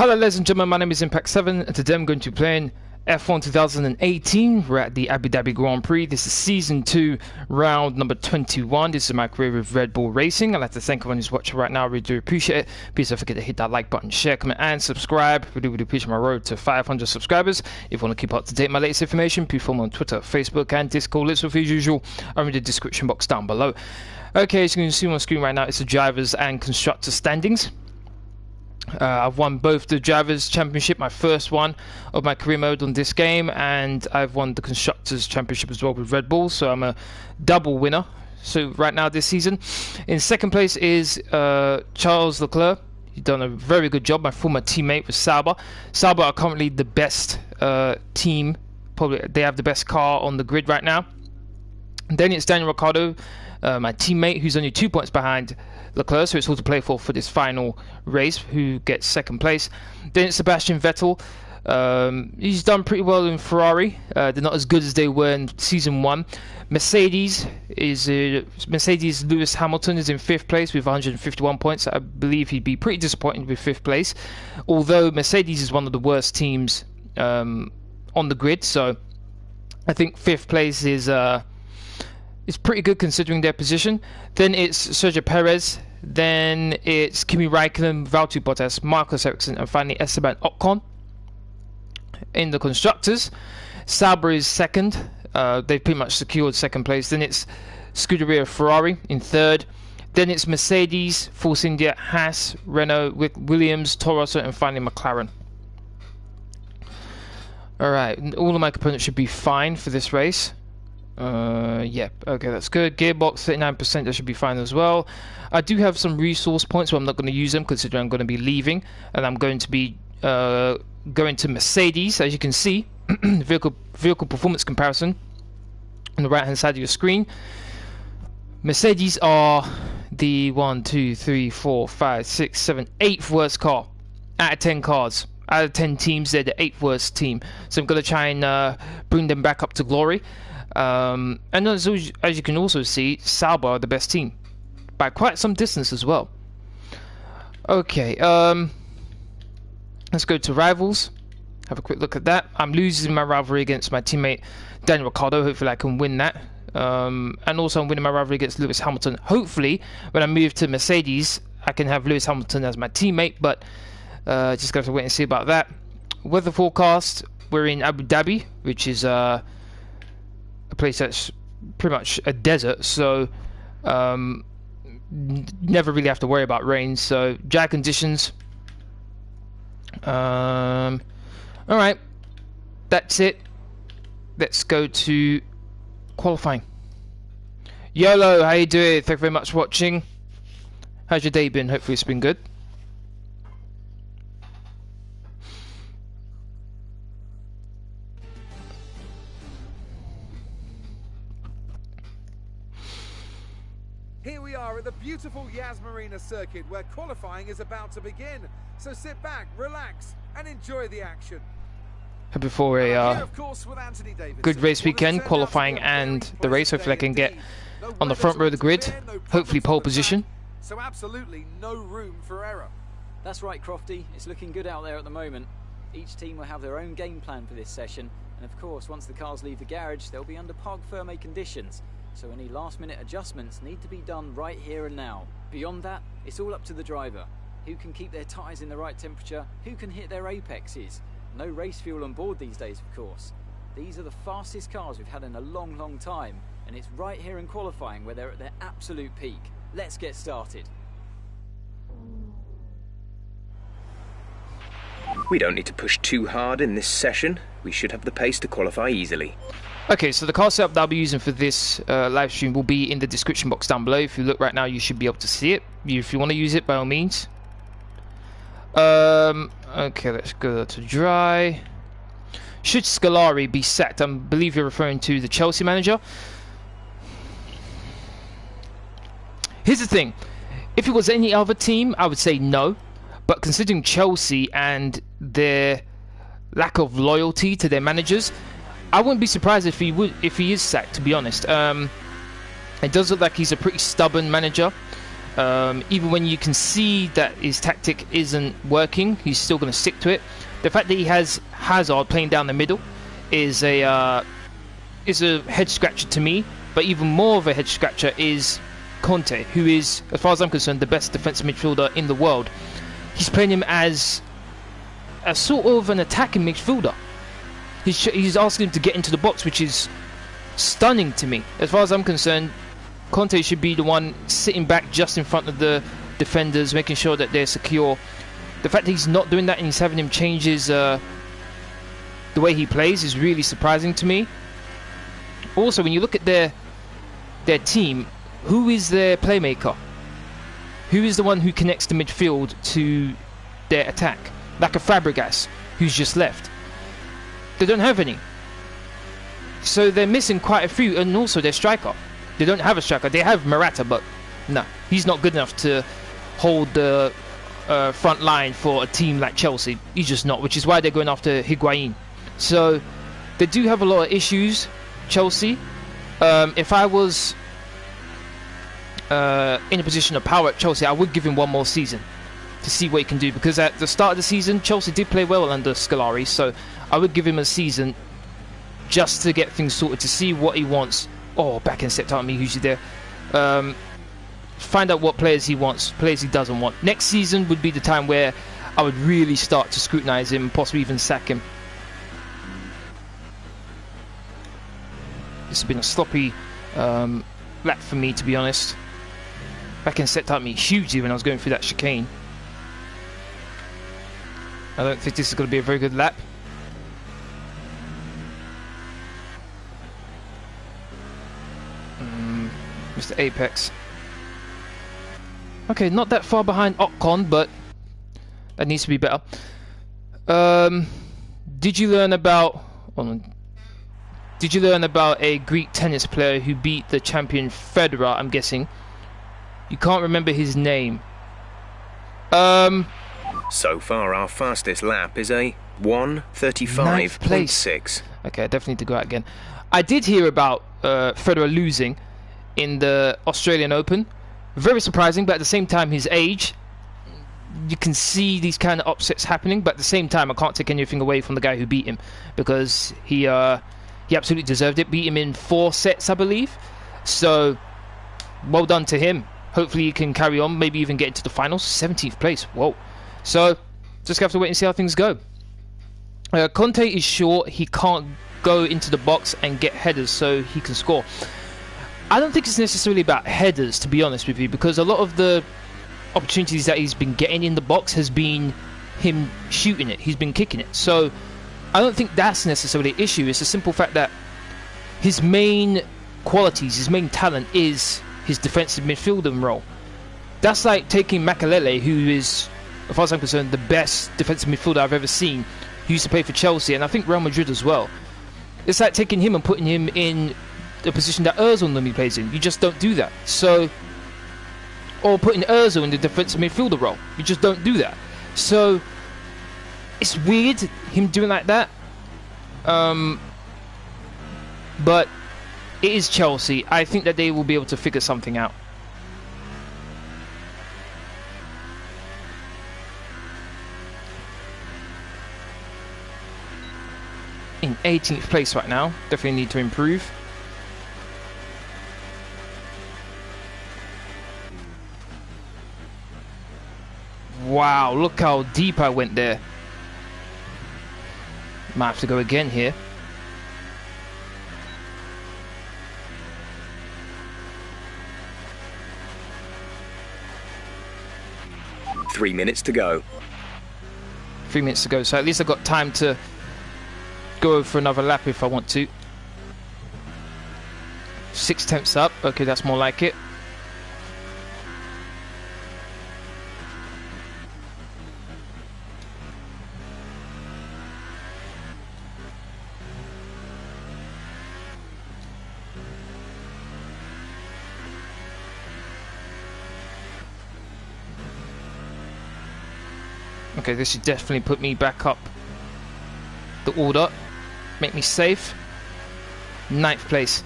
Hello ladies and gentlemen, my name is Impact7 and today I'm going to be playing F1 2018. We're at the Abu Dhabi Grand Prix. This is Season 2, round number 21. This is my career with Red Bull Racing. I'd like to thank everyone who's watching right now. I really do appreciate it. Please don't forget to hit that like button, share, comment and subscribe. Really, really appreciate my road to 500 subscribers. If you want to keep up to date with my latest information, please follow me on Twitter, Facebook and Discord. Links as usual are in the description box down below. Okay, as you can see on the screen right now, it's the drivers and constructors standings. I've won both the Drivers Championship, my first one of my career mode on this game, and I've won the Constructors Championship as well with Red Bull, so I'm a double winner. So right now this season, in second place is Charles Leclerc. He's done a very good job. My former teammate was Sauber. Sauber are currently the best team. Probably they have the best car on the grid right now. And then it's Daniel Riccardo, my teammate, who's only 2 points behind Leclerc, so it's all to play for this final race, who gets second place. Then it's Sebastian Vettel. He's done pretty well in Ferrari. They're not as good as they were in Season 1. Mercedes Lewis Hamilton is in 5th place with 151 points. I believe he'd be pretty disappointed with 5th place, although Mercedes is one of the worst teams on the grid, so I think 5th place is pretty good considering their position. Then it's Sergio Perez. Then it's Kimi Raikkonen, Valtteri Bottas, Marcus Ericsson, and finally Esteban Ocon. In the constructors, Sauber is second. They've pretty much secured second place. Then it's Scuderia Ferrari in third. Then it's Mercedes, Force India, Haas, Renault, Williams, Toro Rosso, and finally McLaren. Alright, all of my components should be fine for this race. Yep, okay, that's good. Gearbox 39%, that should be fine as well. I do have some resource points, but I'm not going to use them considering I'm going to be leaving, and I'm going to be going to Mercedes. As you can see, vehicle performance comparison on the right hand side of your screen. Mercedes are the 8th worst car out of 10 cars. Out of 10 teams, they're the 8th worst team. So I'm going to try and bring them back up to glory. And as you can also see, Sauber are the best team by quite some distance as well. Okay, let's go to rivals. Have a quick look at that. I'm losing my rivalry against my teammate Daniel Riccardo. Hopefully I can win that. And also I'm winning my rivalry against Lewis Hamilton. Hopefully when I move to Mercedes I can have Lewis Hamilton as my teammate, but just got to wait and see about that. Weather forecast, we're in Abu Dhabi, which is a place that's pretty much a desert, so never really have to worry about rain. So dry conditions. Alright, that's it. Let's go to qualifying. YOLO, how you doing? Thank you very much for watching. How's your day been? Hopefully it's been good. Here we are at the beautiful Yas Marina circuit where qualifying is about to begin. So sit back, relax and enjoy the action. Before a good race weekend, qualifying and the race, hopefully I can get on the front row of the grid, hopefully pole position. So absolutely no room for error. That's right, Crofty, it's looking good out there at the moment. Each team will have their own game plan for this session, and of course once the cars leave the garage they'll be under parc ferme conditions. So any last minute adjustments need to be done right here and now. Beyond that, it's all up to the driver. Who can keep their tyres in the right temperature, who can hit their apexes. No race fuel on board these days, of course. These are the fastest cars we've had in a long, long time, and it's right here in qualifying where they're at their absolute peak. Let's get started. We don't need to push too hard in this session. We should have the pace to qualify easily. Okay, so the car setup that I'll be using for this live stream will be in the description box down below. If you look right now, you should be able to see it. If you want to use it, by all means. Okay, let's go to dry. Should Scolari be sacked? I believe you're referring to the Chelsea manager. Here's the thing. If it was any other team, I would say no. But considering Chelsea and their lack of loyalty to their managers, I wouldn't be surprised if he is sacked, to be honest. It does look like he's a pretty stubborn manager. Even when you can see that his tactic isn't working, he's still going to stick to it. The fact that he has Hazard playing down the middle is a head scratcher to me. But even more of a head scratcher is Conte, who is, as far as I'm concerned, the best defensive midfielder in the world. He's playing him as a sort of an attacking midfielder. He's asking him to get into the box, which is stunning to me. As far as I'm concerned, Conte should be the one sitting back just in front of the defenders, making sure that they're secure. The fact that he's not doing that and he's having him change the way he plays is really surprising to me. Also, when you look at their team, who is their playmaker? Who is the one who connects the midfield to their attack? Like a Fabregas, who's just left. They don't have any. So they're missing quite a few, and also their striker. They don't have a striker. They have Morata, but no, he's not good enough to hold the front line for a team like Chelsea. He's just not, which is why they're going after Higuain. So they do have a lot of issues, Chelsea. If I was in a position of power at Chelsea, I would give him one more season to see what he can do, because at the start of the season Chelsea did play well under Scolari, so I would give him a season just to get things sorted, to see what he wants. Oh, back and stepped out on me, usually there. Find out what players he wants, players he doesn't want. Next season would be the time where I would really start to scrutinise him, possibly even sack him. This has been a sloppy lap for me, to be honest. Back and stepped out me hugely when I was going through that chicane. I don't think this is going to be a very good lap. Mr. Apex. Okay, not that far behind Ocon, but that needs to be better. Did you learn about a Greek tennis player who beat the champion Federer? I'm guessing. You can't remember his name. So far, our fastest lap is a 1:35.6. Okay, I definitely need to go out again. I did hear about Federer losing in the Australian Open. Very surprising, but at the same time, his age, you can see these kind of upsets happening. But at the same time, I can't take anything away from the guy who beat him, because he absolutely deserved it. Beat him in 4 sets, I believe. So, well done to him. Hopefully he can carry on, maybe even get into the finals. 17th place, whoa. So, just have to wait and see how things go. Conte is sure he can't go into the box and get headers so he can score. I don't think it's necessarily about headers, to be honest with you, because a lot of the opportunities that he's been getting in the box has been him shooting it. He's been kicking it. So, I don't think that's necessarily an issue. It's a simple fact that his main qualities, his main talent is his defensive midfielder role. That's like taking Makelele, who is, as far as I'm concerned, the best defensive midfielder I've ever seen. He used to play for Chelsea, and I think Real Madrid as well. It's like taking him and putting him in the position that Ozil normally plays in. You just don't do that. So, or putting Ozil in the defensive midfielder role. You just don't do that. So, it's weird him doing like that. But it is Chelsea. I think that they will be able to figure something out. In 18th place right now. Definitely need to improve. Wow, look how deep I went there. Might have to go again here. Three minutes to go. 3 minutes to go, so at least I've got time to go for another lap if I want to. 6 tenths up, okay, that's more like it. Okay, this should definitely put me back up the order. Make me safe. 9th place.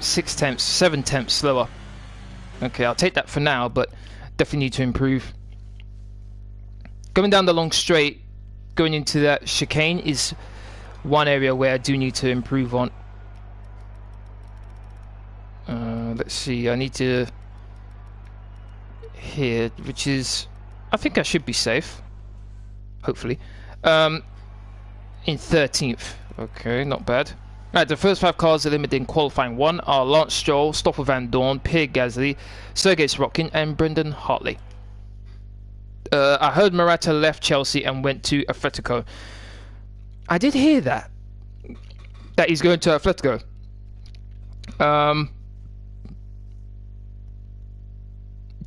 6 tenths, 7 tenths slower. Okay, I'll take that for now, but definitely need to improve. Going down the long straight, going into that chicane is one area where I do need to improve on. Let's see, I need to here, which is, I think I should be safe, hopefully. In 13th, okay, not bad. Right, the first 5 cars eliminated in qualifying 1 are Lance Stroll, Stoffel Van Dorn, Pierre Gasly, Sergei Sorokin and Brendan Hartley. I heard Murata left Chelsea and went to Atletico. I did hear that he's going to Atletico.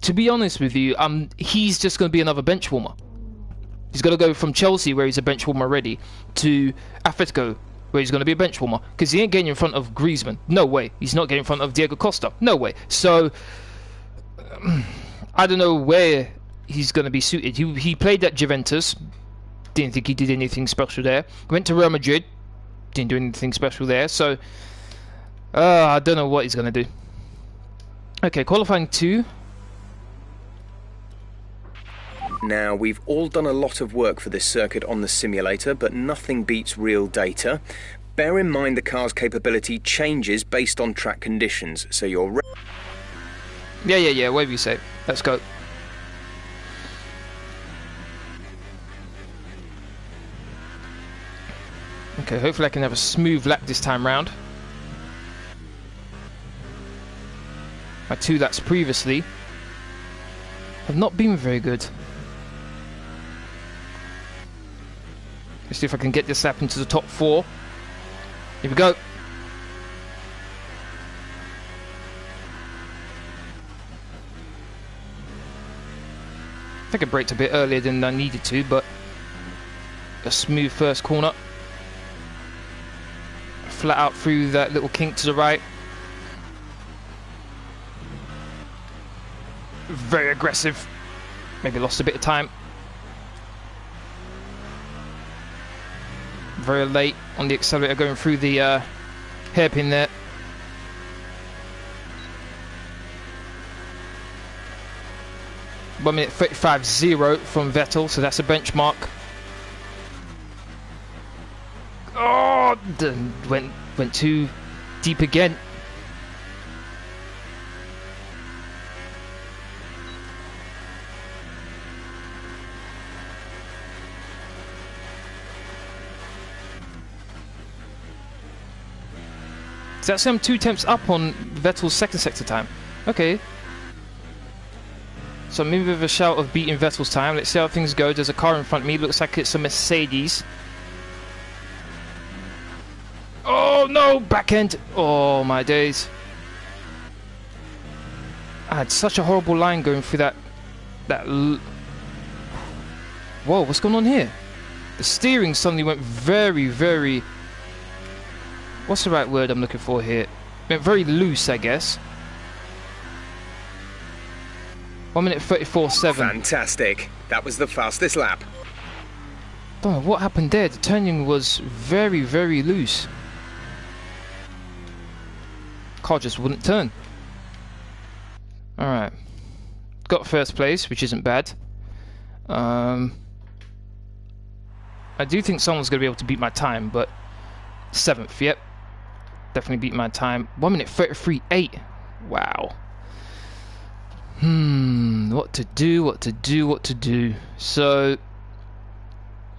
To be honest with you, he's just going to be another bench warmer. He's going to go from Chelsea, where he's a bench warmer already, to Atletico, where he's going to be a bench warmer. Because he ain't getting in front of Griezmann. No way. He's not getting in front of Diego Costa. No way. So, I don't know where he's going to be suited. He played at Juventus. Didn't think he did anything special there. Went to Real Madrid. Didn't do anything special there. So, I don't know what he's going to do. Okay, qualifying 2. Now, we've all done a lot of work for this circuit on the simulator, but nothing beats real data. Bear in mind the car's capability changes based on track conditions, so you're... Yeah, whatever you say. Let's go. Okay, hopefully I can have a smooth lap this time round. My 2 laps previously have not been very good. Let's see if I can get this lap into the top 4. Here we go. I think I braked a bit earlier than I needed to, but a smooth first corner. Flat out through that little kink to the right. Very aggressive. Maybe lost a bit of time. Very late on the accelerator, going through the hairpin there. One minute 35.0 from Vettel, so that's a benchmark. Oh, went too deep again. So that's 2 tenths up on Vettel's second sector time. Okay. So I'm maybe with a shout of beating Vettel's time. Let's see how things go. There's a car in front of me. Looks like it's a Mercedes. Oh no! Back end! Oh my days. I had such a horrible line going through that... Whoa, what's going on here? The steering suddenly went very... What's the right word I'm looking for here? Went very loose, I guess. 1 minute 34.7. Fantastic. That was the fastest lap. Don't know what happened there. The turning was very loose. Car just wouldn't turn. Alright. Got first place, which isn't bad. I do think someone's going to be able to beat my time, but 7th, yep. Definitely beat my time. 1 minute 33.8. Wow. What to do. So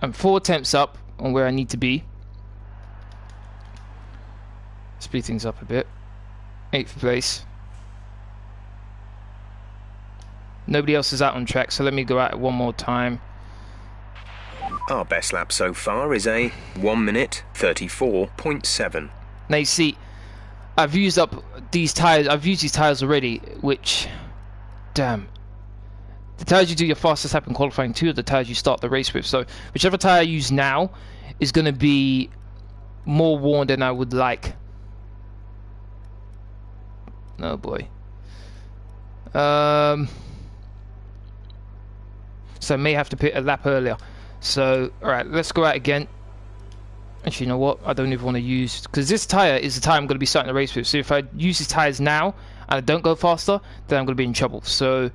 I'm 4 attempts up on where I need to be. Speed things up a bit. 8th place. Nobody else is out on track, so let me go at it one more time. Our best lap so far is a 1 minute 34.7. Now you see, I've used up these tyres. I've used these tyres already, which, damn. The tyres you do your fastest lap in qualifying 2 are the tyres you start the race with. So whichever tyre I use now is going to be more worn than I would like. Oh boy. So I may have to pit a lap earlier. So, alright, let's go out again. Actually, you know what? I don't even want to use... Because this tyre is the tyre I'm going to be starting the race with. So if I use these tyres now and I don't go faster, then I'm going to be in trouble. So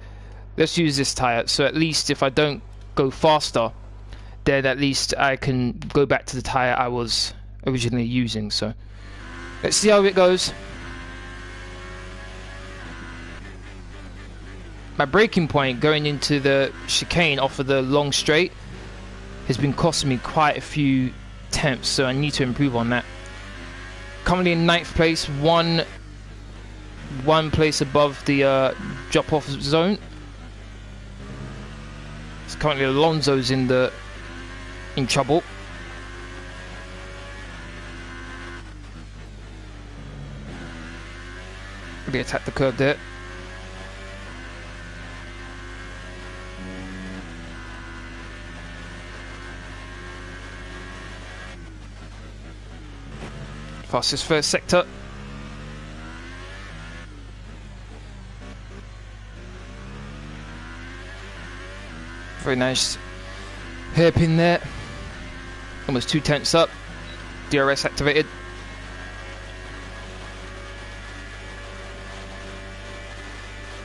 let's use this tyre. So at least if I don't go faster, then at least I can go back to the tyre I was originally using. So let's see how it goes. My braking point going into the chicane off of the long straight has been costing me quite a few tenths, so I need to improve on that. Currently in 9th place, one place above the drop-off zone. It's currently Alonso's in trouble. Really attack the curb there. Fastest first sector. Very nice hairpin there. Almost 2 tenths up. DRS activated.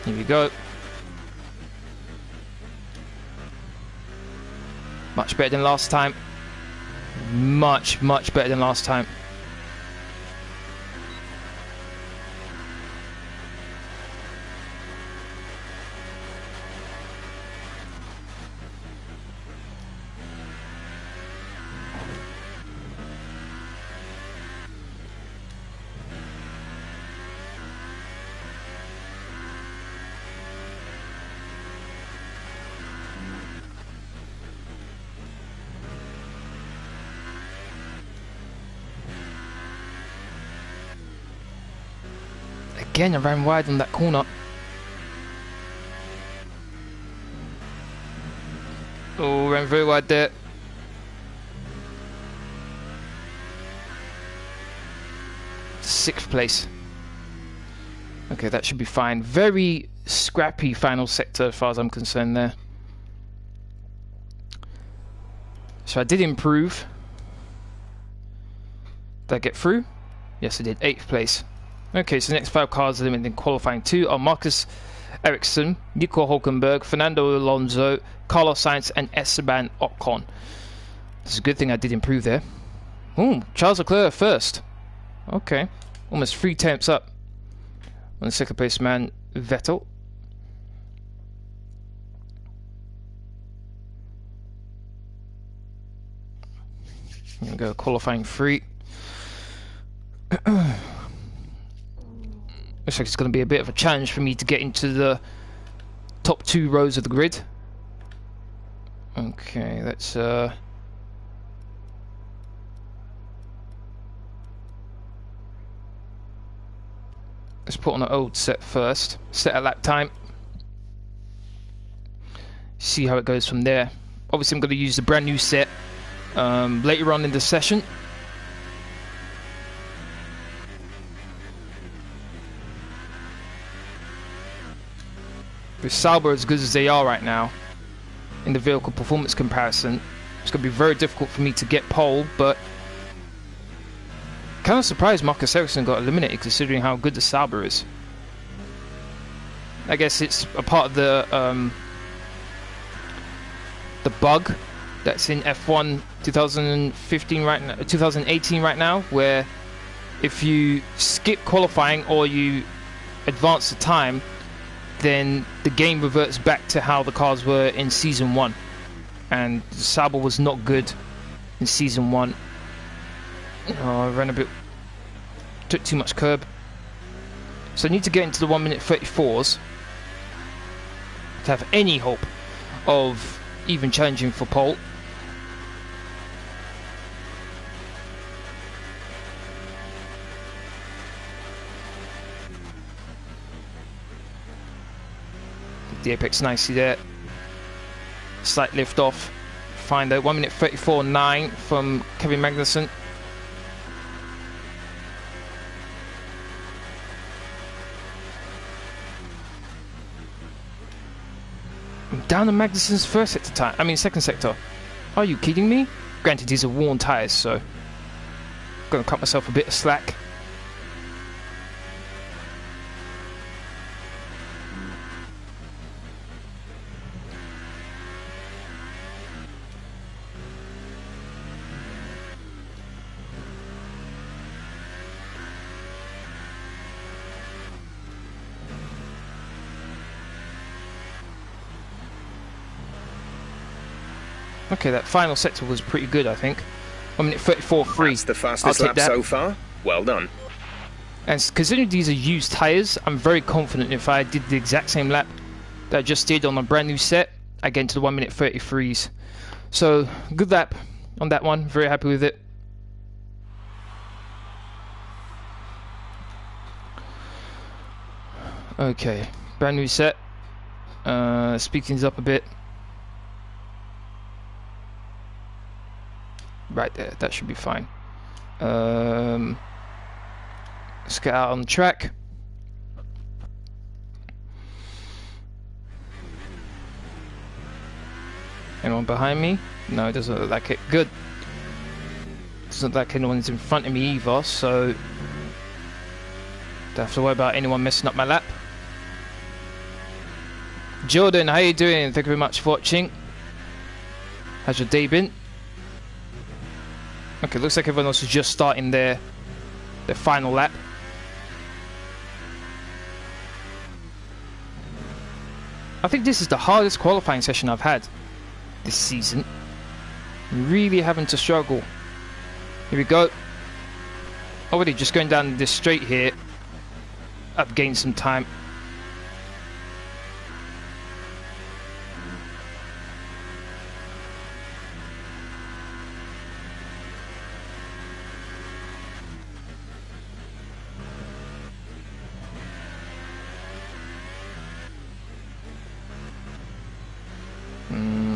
Here we go. Much better than last time. Much better than last time. Again, I ran wide on that corner. Oh, ran very wide there. Sixth place. Okay, that should be fine. Very scrappy final sector as far as I'm concerned there. So I did improve. Did I get through? Yes, I did. 8th place. Okay, so the next 5 cars eliminated in qualifying 2 are Marcus Ericsson, Nico Hulkenberg, Fernando Alonso, Carlos Sainz, and Esteban Ocon. It's a good thing I did improve there. Ooh, Charles Leclerc first. Okay, almost 3 tenths up on the second place man, Vettel. Here we go, qualifying 3. Looks like it's going to be a bit of a challenge for me to get into the top 2 rows of the grid. Okay, let's put on an old set first. Set a lap time. See how it goes from there. Obviously I'm going to use the brand new set later on in the session. With Sauber as good as they are right now in the vehicle performance comparison, it's going to be very difficult for me to get pole, but kind of surprised Marcus Ericsson got eliminated considering how good the Sauber is. I guess it's a part of the bug that's in F1 2015 right now, 2018 right now, where if you skip qualifying or you advance the time, then the game reverts back to how the cars were in Season 1. And the Sauber was not good in Season 1. Oh, I ran a bit... took too much curb. So I need to get into the 1 minute 34s to have any hope of even challenging for pole. The apex nicely there. Slight lift off. Find out 1 minute 34.9 from Kevin Magnussen. I'm down to Magnussen's first sector time. I mean second sector. Are you kidding me? Granted, these are worn tyres, so Gonna cut myself a bit of slack. Okay, that final sector was pretty good, I think. 1 minute 34.3. That's the fastest lap so far. Well done. And considering these are used tyres, I'm very confident if I did the exact same lap that I just did on a brand new set, I get into the 1 minute 33s. So, good lap on that one. Very happy with it. Okay, brand new set. Speed things up a bit. Right there, that should be fine. Let's get out on the track. Anyone behind me? No, it doesn't look like it. Good. Doesn't look like anyone's in front of me either, so don't have to worry about anyone messing up my lap. Jordan, how you doing? Thank you very much for watching. How's your day been? Okay, looks like everyone else is just starting their final lap. I think this is the hardest qualifying session I've had this season. I'm really having to struggle. Here we go. Already just going down this straight here. I've gained some time.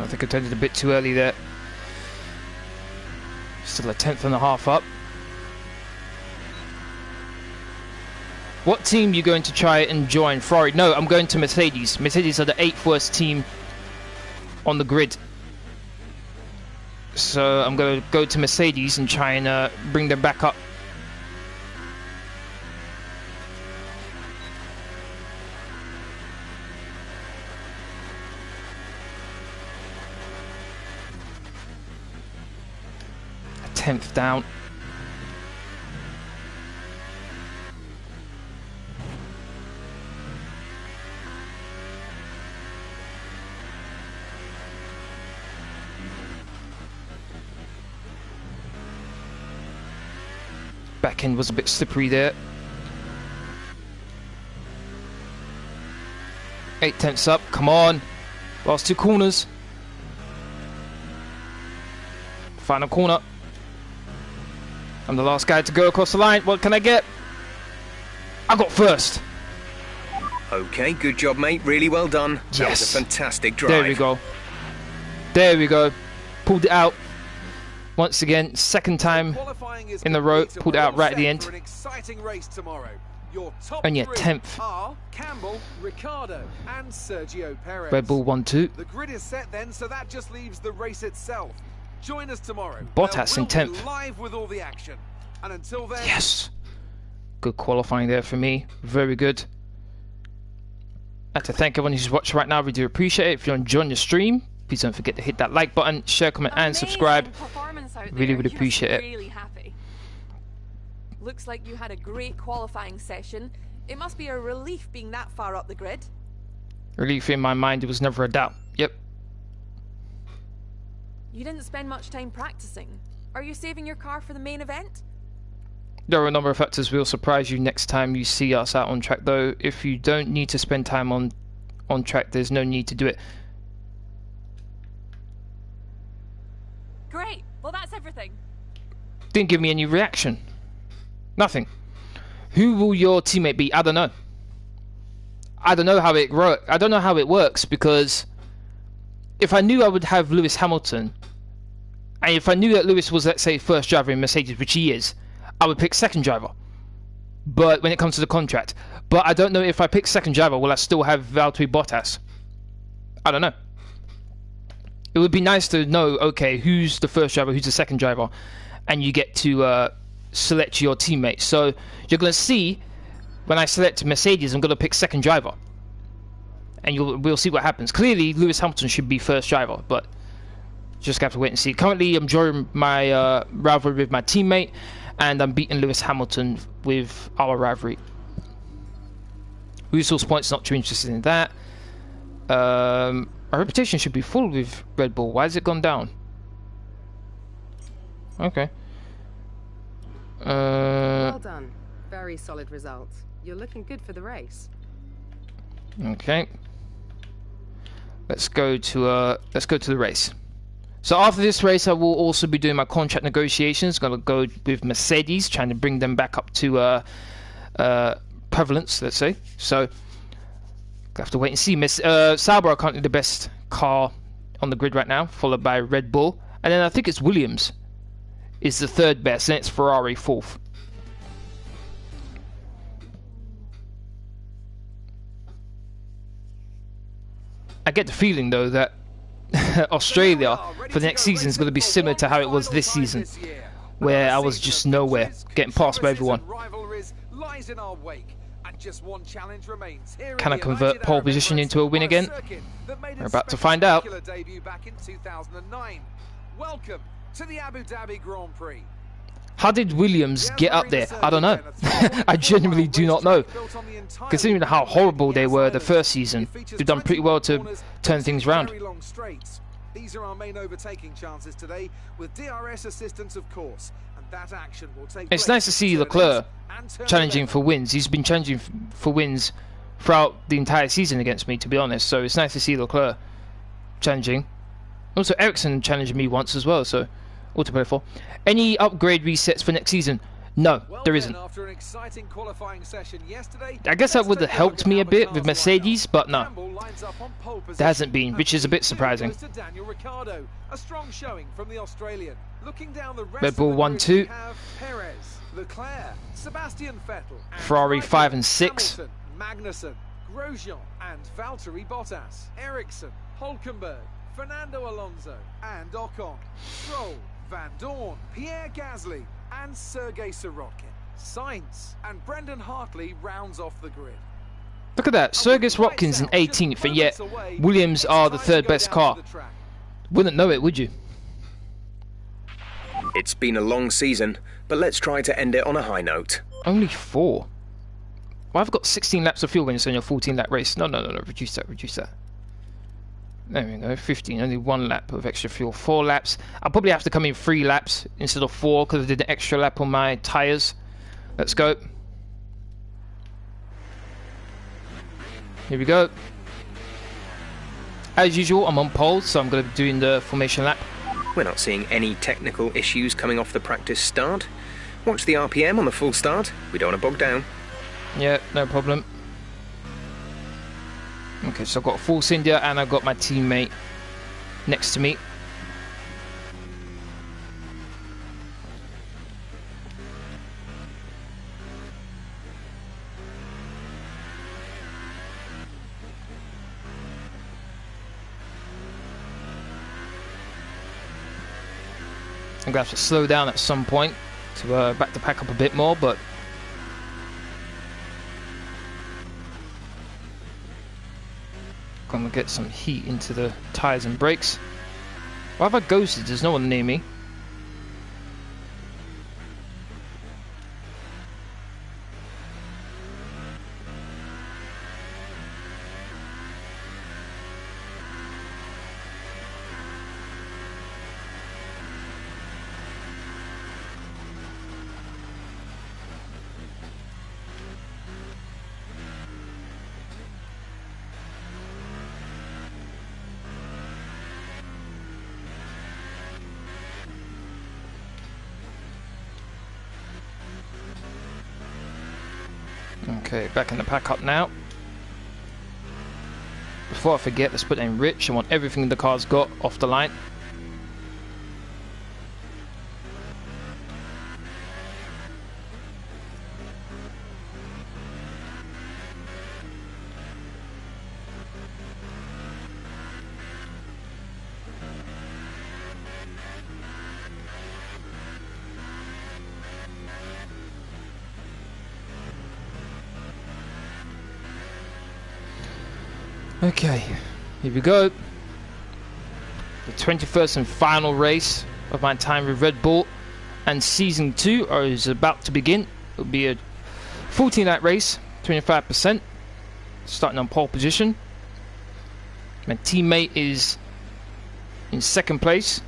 I think I turned it a bit too early there. Still a tenth and a half up. What team are you going to try and join? Ferrari? No, I'm going to Mercedes. Mercedes are the 8th worst team on the grid. So I'm going to go to Mercedes and try and bring them back up. A 10th down. Back end was a bit slippery there. 8/10 up, come on. Last 2 corners. Final corner. I'm the last guy to go across the line. What can I get? I got first. Okay, good job, mate. Really well done. Yes. That was a fantastic drive. There we go. There we go. Pulled it out. Once again, second time in the row, pulled it out right at the end. And yeah, 10th. Camber, Riccardo, and Sergio Perez. Red Bull 1-2. The grid is set then, so that just leaves the race itself. Join us tomorrow. Bottas in 10th. Live with all the action. And until then, yes. Good qualifying there for me. Very good. I'd like to thank everyone who's watching right now. We do appreciate it. If you're enjoying the stream, please don't forget to hit that like button, share, comment, and subscribe. Really would appreciate it. Really happy. Looks like you had a great qualifying session. It must be a relief being that far up the grid. Relief in my mind, it was never a doubt. Yep. You didn't spend much time practicing. Are you saving your car for the main event? There are a number of factors will surprise you next time you see us out on track, though. If you don't need to spend time on track, there's no need to do it. Great. Well, that's everything. Didn't give me any reaction. Nothing. Who will your teammate be? I don't know. I don't know how it works. I don't know how it works, because if I knew I would have Lewis Hamilton, and if I knew that Lewis was, let's say, first driver in Mercedes, which he is, I would pick second driver. But when it comes to the contract, but I don't know if I pick second driver, will I still have Valtteri Bottas? I don't know. It would be nice to know, okay, who's the first driver, who's the second driver, and you get to select your teammate. So you're going to see when I select Mercedes, I'm going to pick second driver, and we'll see what happens. Clearly, Lewis Hamilton should be first driver, but just have to wait and see. Currently, I'm drawing my rivalry with my teammate, and I'm beating Lewis Hamilton with our rivalry. Resource points, not too interested in that. My reputation should be full with Red Bull. Why has it gone down? Okay. Well done. Very solid results. You're looking good for the race. Okay. Let's go to the race. So after this race, I will also be doing my contract negotiations. Going to go with Mercedes, trying to bring them back up to prevalence, let's say. So I have to wait and see. Sauber are currently the best car on the grid right now, followed by Red Bull, and then I think it's Williams is the third best, and it's Ferrari fourth. I get the feeling though that Australia for the next season is going to be similar to how it was this season, where I was just nowhere, getting passed by everyone. Can I convert pole position into a win again? We're about to find out. Welcome to the Abu Dhabi Grand Prix. How did Williams get up there? I don't know. I genuinely do not know. Considering how horrible they were the first season, they've done pretty well to turn things around. These are our main overtaking chances today, with DRS assistance, of course, and that action will take place. It's nice to see Leclerc challenging for wins. He's been challenging for wins throughout the entire season against me, to be honest. So it's nice to see Leclerc challenging. Also, Ericsson challenged me once as well, so all to play for. Any upgrade resets for next season? No, there isn't. After an exciting qualifying session yesterday, I guess that would have helped me a bit with Mercedes, but no, there hasn't been, which is a bit surprising. Daniel Riccardo, a strong showing from the Australian. Looking down the rest Red Bull of the 1-2, grid, we have Perez, Leclerc, Sebastian Vettel, and Ferrari 5 and 6, Hamilton, Magnussen, Grosjean, and Valtteri Bottas, Ericsson, Hülkenberg, Fernando Alonso, and Ocon, Stroll, Van Dorn, Pierre Gasly, and Sergei Sirotkin. Sainz and Brendan Hartley rounds off the grid. Look at that, Sergei Sirotkin's in 18th, and yet Williams are the third best car. Wouldn't know it, would you? It's been a long season, but let's try to end it on a high note. Only 4. Well, I've got 16 laps of fuel when it's on your 14-lap race. No, reduce that. There we go, 15, only 1 lap of extra fuel, 4 laps. I'll probably have to come in 3 laps instead of 4 because I did an extra lap on my tyres. Let's go. Here we go. As usual, I'm on pole, so I'm going to be doing the formation lap. We're not seeing any technical issues coming off the practice start. Watch the RPM on the full start. We don't want to bog down. Yeah, no problem. Okay, so I've got a Force India and I've got my teammate next to me. I'm going to have to slow down at some point to back the pack up a bit more, but I'm going to get some heat into the tyres and brakes. Why have I ghosted? There's no one near me. Okay, back in the pack up now. Before I forget, let's put in Rich. I want everything the car's got off the line. Okay, here we go. The 21st and final race of my time with Red Bull, and season 2 is about to begin. It'll be a 14-lap race, 25%, starting on pole position. My teammate is in second place.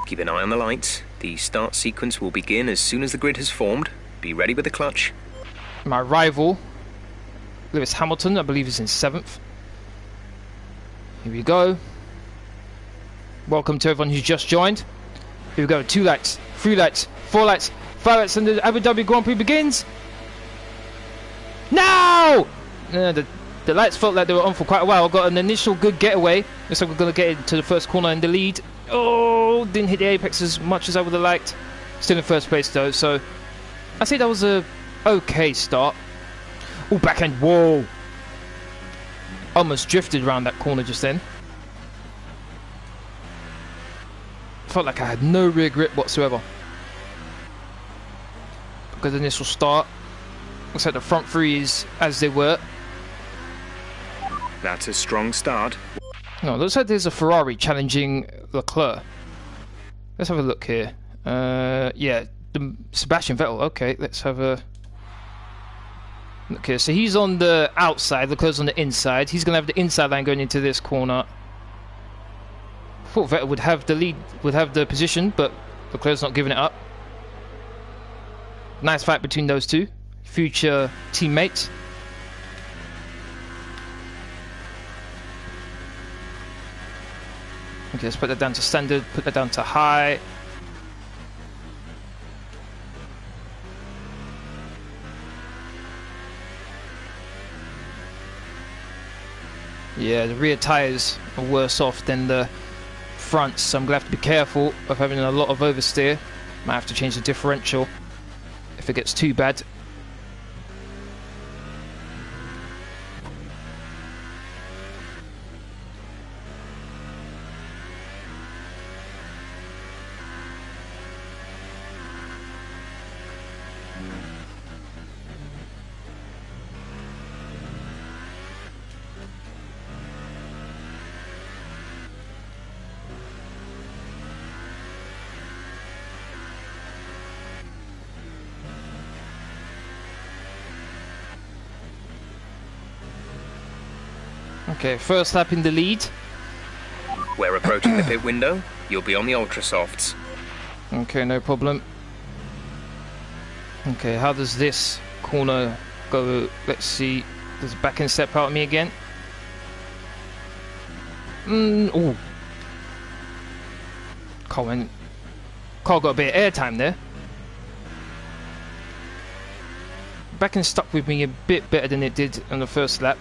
Keep an eye on the lights. The start sequence will begin as soon as the grid has formed. Be ready with the clutch. My rival, Lewis Hamilton, I believe is in 7th. Here we go. Welcome to everyone who's just joined. Here we go, 2 lights, 3 lights, 4 lights, 5 lights, and the Abu Dhabi Grand Prix begins. Now! The lights felt like they were on for quite a while. Got an initial good getaway. Looks like we're going to get into the first corner in the lead. Oh, didn't hit the apex as much as I would have liked. Still in first place though, so I'd say that was a okay start. Oh, backhand, whoa. Almost drifted around that corner just then. Felt like I had no rear grip whatsoever. Good initial start. Looks like the front 3 is as they were. That's a strong start. No, looks like there's a Ferrari challenging Leclerc. Let's have a look here. Yeah, Sebastian Vettel. Okay, let's have a look here. So he's on the outside, Leclerc's on the inside. He's going to have the inside line going into this corner. Thought Vettel would have the lead, would have the position, but Leclerc's not giving it up. Nice fight between those two future teammates. Okay, let's put that down to standard, put that down to high. Yeah, the rear tyres are worse off than the fronts, so I'm going to have to be careful of having a lot of oversteer. Might have to change the differential if it gets too bad. Okay, first lap in the lead. We're approaching the pit window. You'll be on the ultra softs. Okay, no problem. Okay, how does this corner go? Let's see. Does the back end step out at me again? Oh. Car got a bit of airtime there. Back end stuck with me a bit better than it did on the first lap.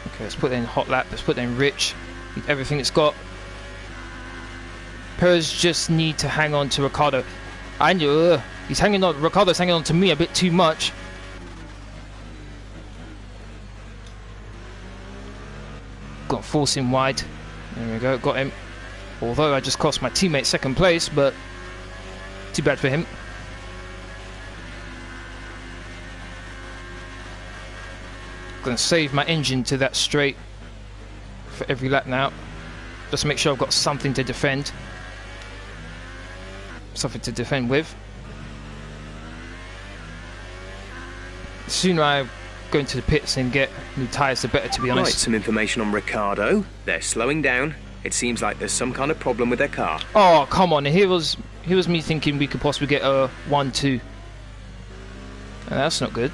Okay, let's put it in hot lap, let's put it in rich. Everything it's got. Perez just need to hang on to Riccardo. I knew he's hanging on, Riccardo's hanging on to me a bit too much. Got to force him wide. There we go, got him. Although I just cost my teammate second place, but too bad for him. Gonna save my engine to that straight for every lap now. Just to make sure I've got something to defend. Something to defend with. The sooner I go into the pits and get new tyres, the better, to be honest. Right, some information on Riccardo. They're slowing down. It seems like there's some kind of problem with their car. Oh, come on. Here was me thinking we could possibly get a 1-2. That's not good.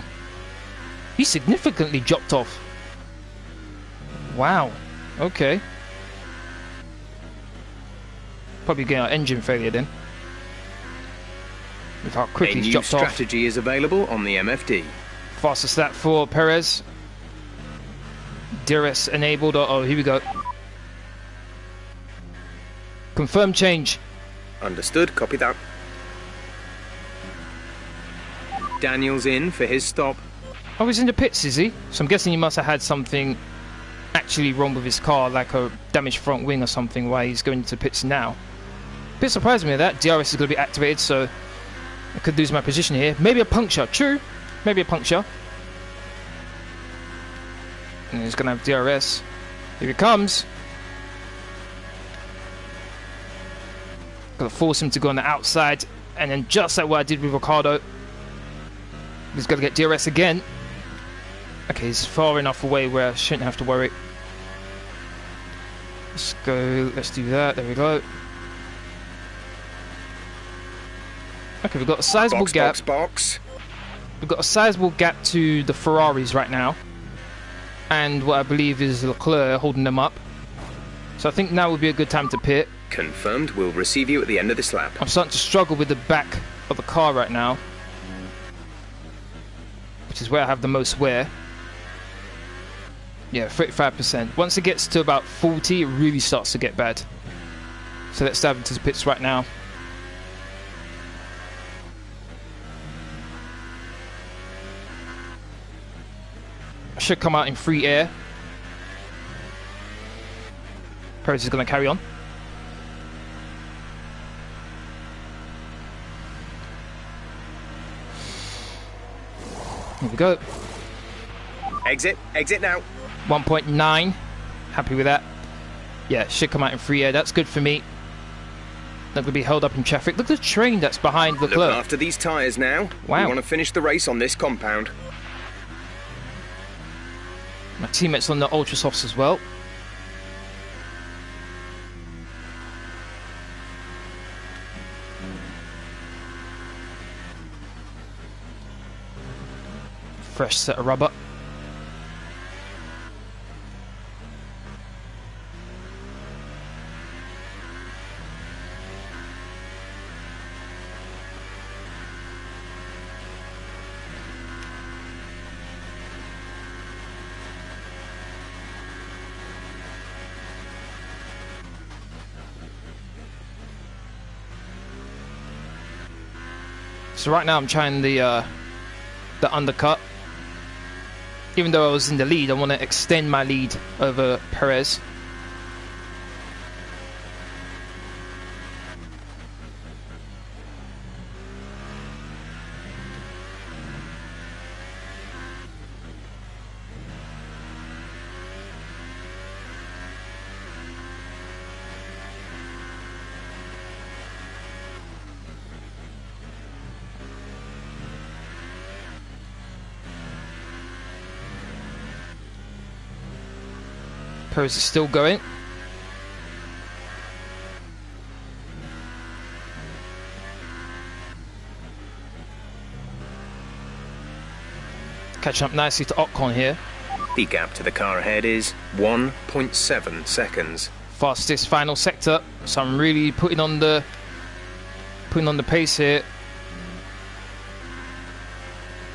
He significantly dropped off. Wow. Okay. Probably getting our engine failure then. With how quickly he's dropped off. A new strategy is available on the MFD. Fastest lap for Perez. DRS enabled. Uh-oh, here we go. Confirm change. Understood, copy that. Daniel's in for his stop. Oh, he's in the pits, is he? So I'm guessing he must have had something actually wrong with his car, like a damaged front wing or something, why he's going into pits now. Bit surprising me that DRS is going to be activated, so I could lose my position here. Maybe a puncture. True. Maybe a puncture. And he's going to have DRS. Here he comes. Got to force him to go on the outside. And then just like what I did with Riccardo, he's got to get DRS again. Okay, he's far enough away where I shouldn't have to worry. Let's go, let's do that, there we go. Okay, we've got a sizable gap. Box. We've got a sizable gap to the Ferraris right now. And what I believe is Leclerc holding them up. So I think now would be a good time to pit. Confirmed, we'll receive you at the end of this lap. I'm starting to struggle with the back of the car right now, which is where I have the most wear. Yeah, 35%. Once it gets to about 40, it really starts to get bad. So let's dive into the pits right now. Should come out in free air. Perez is going to carry on. Here we go. Exit now. 1.9. Happy with that. Yeah, should come out in free air. That's good for me. Not going to be held up in traffic. Look at the train that's behind Leclerc. Look after these tyres now. Wow. We want to finish the race on this compound. My teammates on the ultra softs as well. Fresh set of rubber. So right now I'm trying the undercut. Even though I was in the lead, I want to extend my lead over Perez. Perez is still going. Catching up nicely to Ocon here. The gap to the car ahead is 1.7 seconds. Fastest final sector, so I'm really putting on the pace here.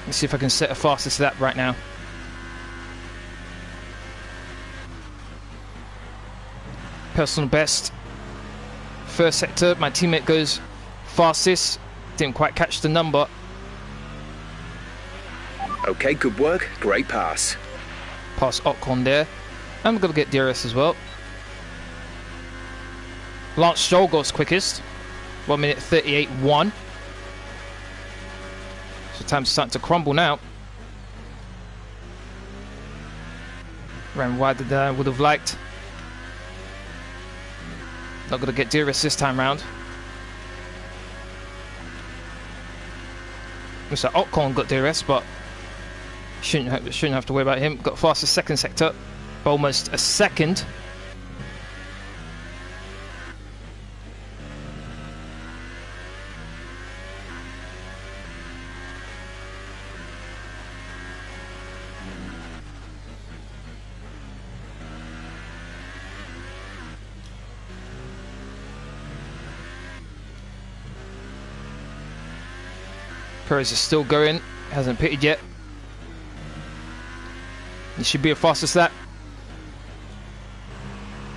Let's see if I can set a fastest lap right now. Personal best. First sector, my teammate goes fastest. Didn't quite catch the number. Okay, good work. Great pass. Past Ocon there. I'm going to get DRS as well. Lance Stroll goes quickest. 1 minute 38.1. So time's starting to crumble now. Ran wider than I would have liked. Not going to get DRS this time round. Looks like Ocon got DRS, but shouldn't have to worry about him. Got fastest second sector, by almost a second. Perez is still going, hasn't pitted yet. This should be a fastest lap.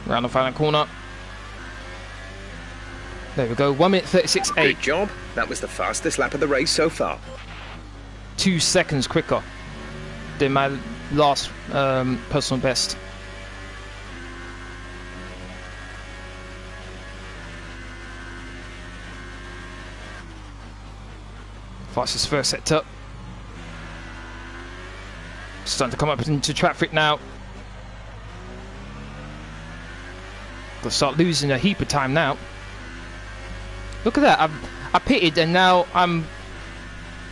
Around the final corner. There we go, 1 minute 36.8. Good job. That was the fastest lap of the race so far. 2 seconds quicker than my last personal best. Fastest first sector. Starting to come up into traffic now. Gonna start losing a heap of time now. Look at that. I pitted and now I'm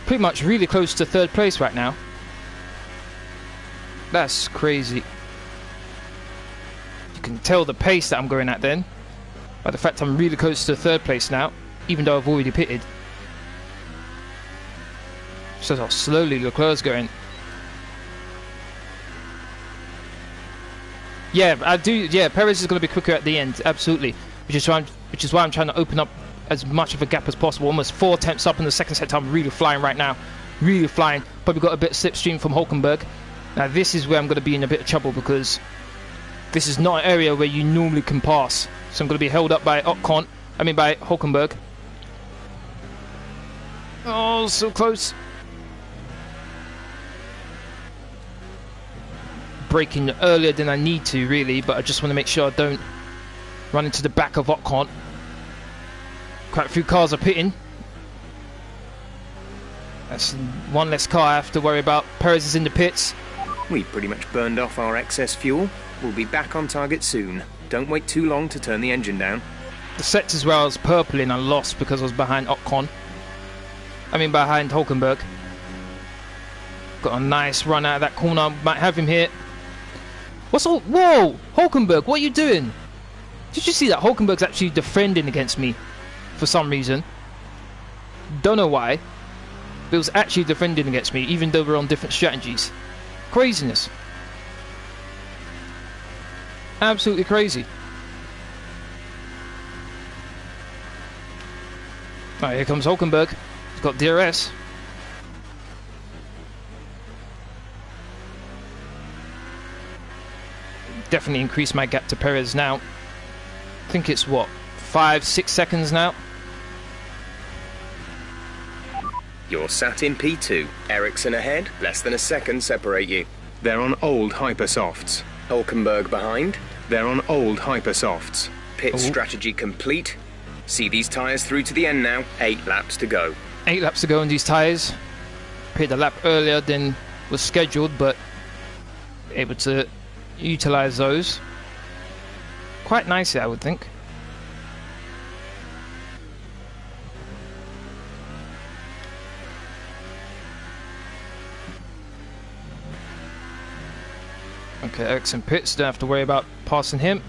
pretty much really close to 3rd place right now. That's crazy. You can tell the pace that I'm going at then by the fact I'm really close to 3rd place now, even though I've already pitted. Shows how slowly Leclerc's going. Yeah, I do. Yeah, Perez is going to be quicker at the end, absolutely. Which is why I'm trying to open up as much of a gap as possible. Almost 4 tenths up in the 2nd sector. I'm really flying right now, really flying. Probably got a bit of slipstream from Hulkenberg. Now this is where I'm going to be in a bit of trouble because this is not an area where you normally can pass. So I'm going to be held up by by Hulkenberg. Oh, so close. Braking earlier than I need to, really, but I just want to make sure I don't run into the back of Ocon. Quite a few cars are pitting. That's one less car I have to worry about. Perez is in the pits. We pretty much burned off our excess fuel. We'll be back on target soon. Don't wait too long to turn the engine down. The sectors where I was purpling, I lost because I was behind Ocon. Behind Hulkenberg. Got a nice run out of that corner. Might have him here. What's all? Whoa! Hulkenberg, what are you doing? Did you see that? Hulkenberg's actually defending against me for some reason. Don't know why. But it was actually defending against me, even though we're on different strategies. Craziness. Absolutely crazy. Alright, here comes Hulkenberg. He's got DRS. Definitely increase my gap to Perez now. I think it's what, 5-6 seconds now. You're sat in P2. Ericsson ahead, less than a second separate you. They're on old hypersofts. Hulkenberg behind. They're on old hypersofts. Pit strategy complete. See these tyres through to the end now. 8 laps to go. 8 laps to go on these tyres. Pitted a lap earlier than was scheduled, but able to utilize those quite nicely, I would think. Okay, Ericsson pits, don't have to worry about passing him.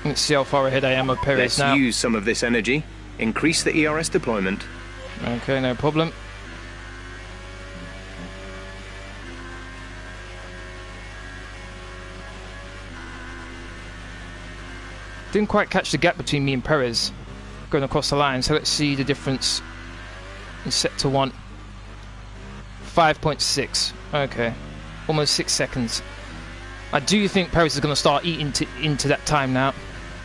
Let's see how far ahead I am of Perez now. Let's use some of this energy. Increase the ERS deployment. Okay, no problem. Didn't quite catch the gap between me and Perez going across the line, so let's see the difference in sector 1. 5.6. Okay, almost 6 seconds. I do think Perez is going to start eating into that time now.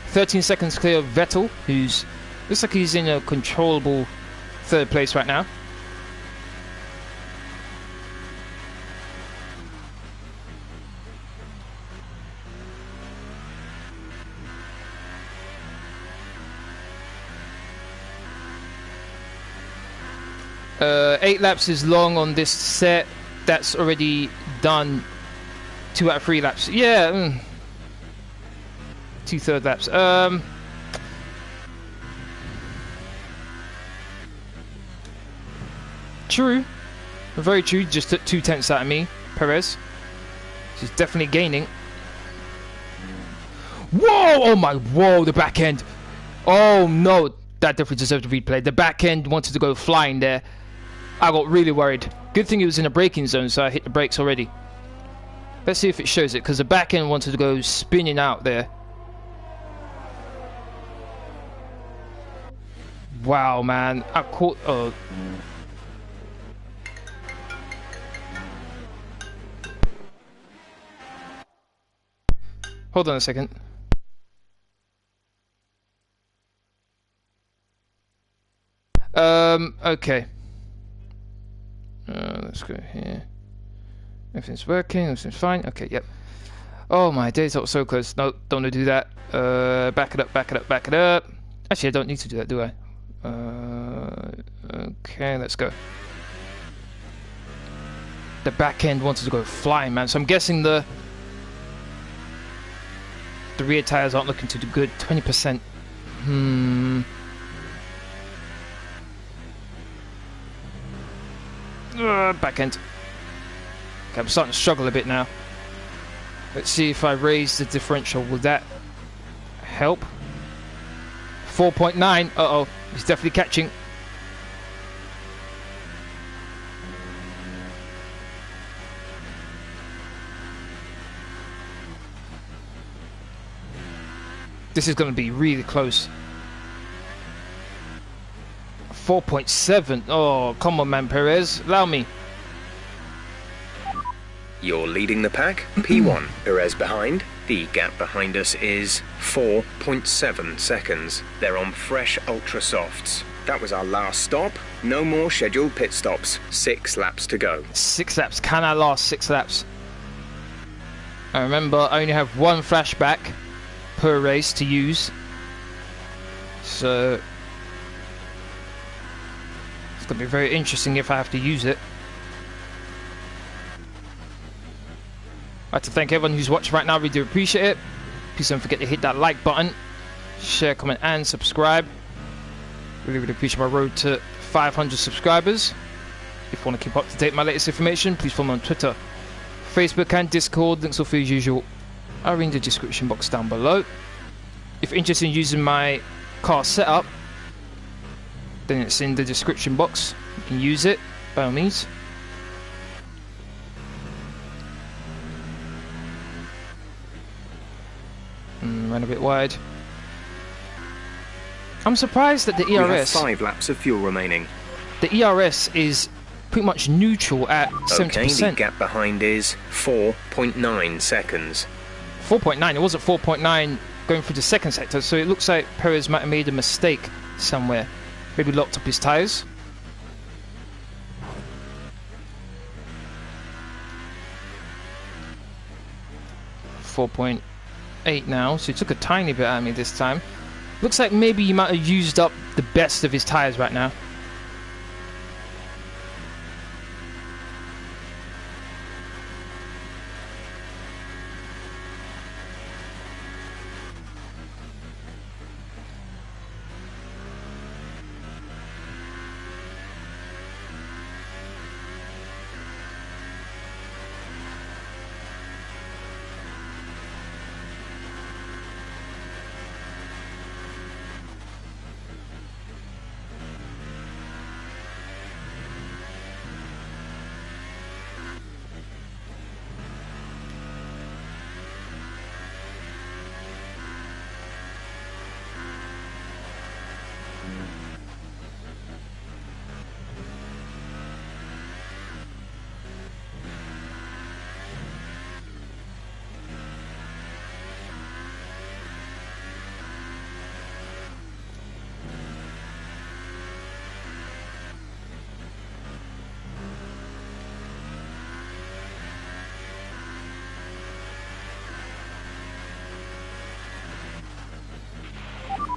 13 seconds clear of Vettel, who's looks like he's in a controllable 3rd place right now. Eight laps is long on this set. That's already done 2 out of 3 laps. Yeah, 2/3 laps. True, very true. Just took 2 tenths out of me, Perez. She's definitely gaining. Whoa! Oh my! Whoa! The back end. Oh no! That definitely deserved a replay. The back end wanted to go flying there. I got really worried. Good thing it was in a braking zone, so I hit the brakes already. Let's see if it shows it, because the back end wanted to go spinning out there. Wow, man. I caught... Oh. Hold on a second. Okay. Let's go here. Everything's working, everything's fine. Okay, yep. Oh my days, that was so close. No, don't want to do that. Back it up, back it up, back it up. Actually, I don't need to do that, do I? Okay, let's go. The back end wanted to go flying, man. So I'm guessing the rear tires aren't looking too good. 20%. Back end. Okay, I'm starting to struggle a bit now. Let's see if I raise the differential. Will that help? 4.9. Uh-oh. He's definitely catching. This is going to be really close. 4.7. Oh, come on, man, Perez. Allow me. You're leading the pack. P1. Perez behind. The gap behind us is 4.7 seconds. They're on fresh ultra softs. That was our last stop. No more scheduled pit stops. 6 laps to go. 6 laps. Can I last 6 laps? I remember I only have 1 flashback per race to use, so it's going to be very interesting if I have to use it. I'd like to thank everyone who's watching right now. We do appreciate it. Please don't forget to hit that like button, share, comment and subscribe. Really appreciate my road to 500 subscribers. If you want to keep up to date with my latest information, please follow me on Twitter, Facebook and Discord. Links will, as usual, are in the description box down below. If you're interested in using my car setup, then it's in the description box. You can use it by all means. Ran a bit wide. I'm surprised that the ERS... We have 5 laps of fuel remaining. The ERS is pretty much neutral at 70%. Okay, the gap behind is 4.9 seconds. 4.9, it wasn't 4.9 going through the second sector, so it looks like Perez might have made a mistake somewhere. Maybe locked up his tyres. .8 now, so he took a tiny bit out of me this time. Looks like maybe he might have used up the best of his tyres right now.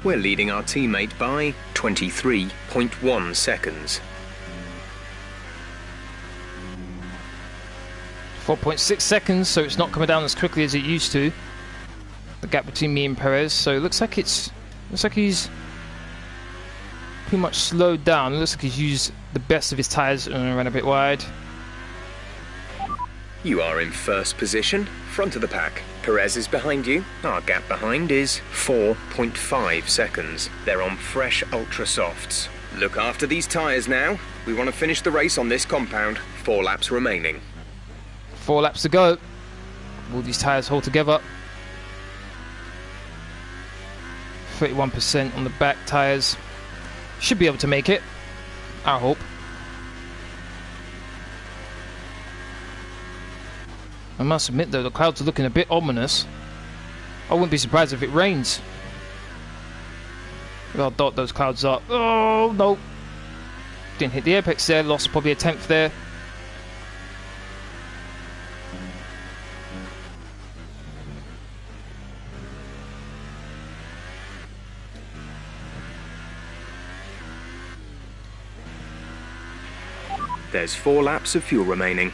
We're leading our teammate by 23.1 seconds. 4.6 seconds, so it's not coming down as quickly as it used to. The gap between me and Perez, so it looks like he's pretty much slowed down. It looks like he's used the best of his tyres and ran a bit wide. You are in first position, front of the pack. Perez is behind you. Our gap behind is 4.5 seconds. They're on fresh ultra softs. Look after these tyres now. We want to finish the race on this compound. 4 laps remaining. 4 laps to go. Will these tyres hold together? 31% on the back tyres. Should be able to make it, I hope. I must admit though, the clouds are looking a bit ominous. I wouldn't be surprised if it rains. I'll dot those clouds up. Oh no! Didn't hit the apex there, lost probably a 10th there. There's 4 laps of fuel remaining.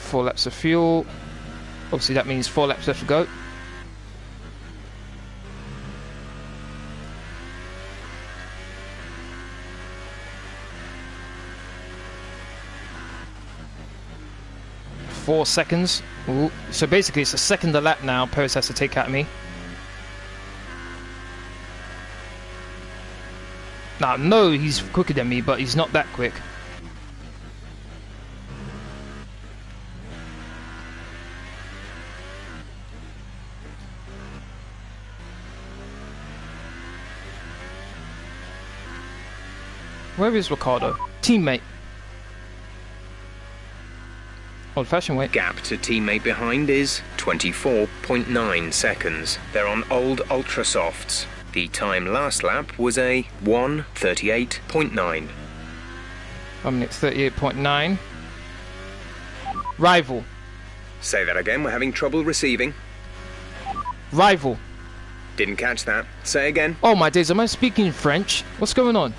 4 laps of fuel. Obviously that means 4 laps left to go. Four seconds. Ooh. So basically it's a second a lap now Perez has to take out of me. Now, no, he's quicker than me, but he's not that quick. Where is Riccardo? Teammate. Old-fashioned way. Gap to teammate behind is 24.9 seconds. They're on old Ultra Softs. The time last lap was a 1:38.9. 1 minute 38.9. Rival. Say that again, we're having trouble receiving. Rival. Didn't catch that. Say again. Oh my days, am I speaking French? What's going on?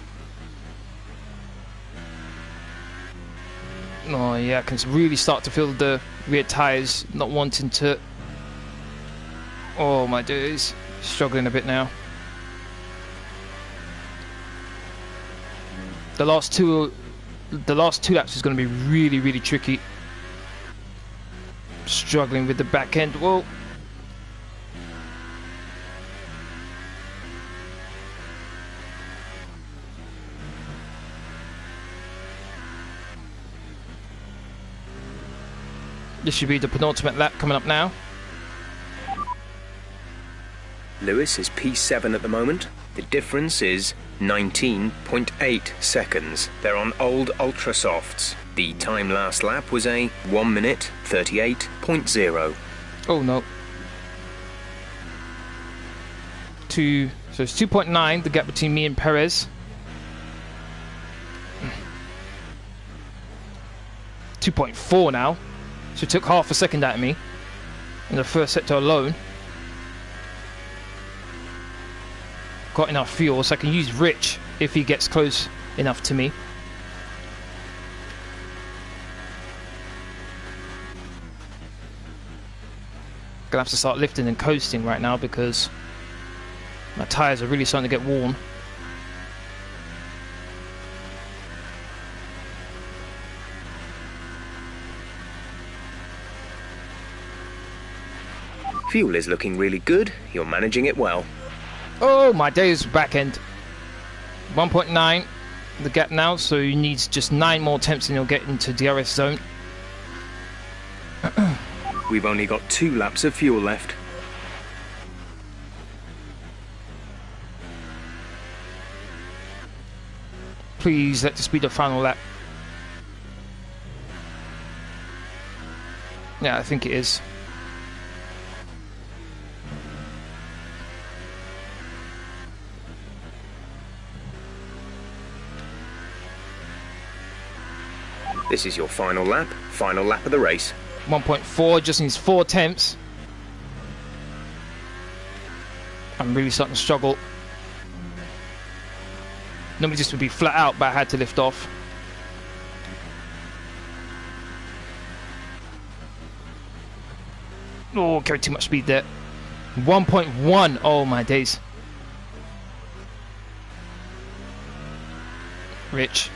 Oh yeah, I can really start to feel the rear tyres not wanting to. Oh my days, struggling a bit now. The last two laps is going to be really tricky. Struggling with the back end. Whoa. This should be the penultimate lap coming up now. Lewis is P7 at the moment. The difference is 19.8 seconds. They're on old Ultra Softs. The time last lap was a 1 minute 38.0. Oh no. So it's 2.9, the gap between me and Perez. 2.4 now. So it took half a second out of me in the first sector alone. Got enough fuel so I can use Rich if he gets close enough to me. Gonna have to start lifting and coasting right now because my tyres are really starting to get worn. Fuel is looking really good. You're managing it well. Oh my days, back end. 1.9 the gap now, so you need just 9 more attempts and you'll get into DRS zone. We've only got 2 laps of fuel left. Please let this be the final lap. Yeah, I think it is. This is your final lap of the race. 1.4, just needs 4 attempts. I'm really starting to struggle. Normally this would be flat out, but I had to lift off. Oh, carried too much speed there. 1.1, oh my days. Rich.